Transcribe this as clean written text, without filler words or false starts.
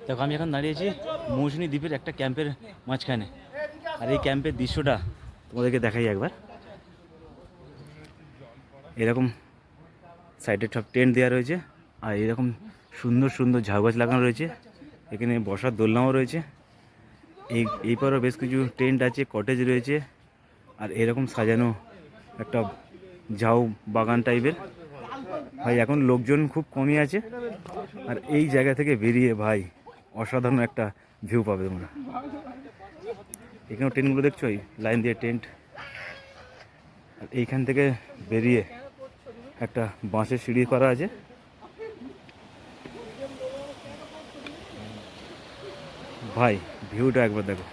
দেখো আমি এখন দাঁড়িয়েছি মৌসুনী দ্বীপের একটা ক্যাম্পের মাঝখানে। আর এই ক্যাম্পের দৃশ্যটা তোমাদেরকে দেখাই একবার। এরকম সাইডে সব টেন্ট দেওয়া রয়েছে, আর এরকম সুন্দর সুন্দর ঝাউ গাছ লাগানো রয়েছে। এখানে বসার দোলনাও রয়েছে। এই পারেও বেশ কিছু টেন্ট আছে, কটেজ রয়েছে, আর এরকম সাজানো একটা ঝাউ বাগান টাইপের। ভাই এখন লোকজন খুব কমই আছে, আর এই জায়গা থেকে বেরিয়ে ভাই অসাধারণ একটা ভিউ পাবে তোমরা। এখানে টেন্টগুলো দেখছো, এই লাইন দিয়ে টেন্ট। আর এইখান থেকে বেরিয়ে একটা বাঁশের সিঁড়ি করা আছে। ভাই ভিউটা একবার দেখো।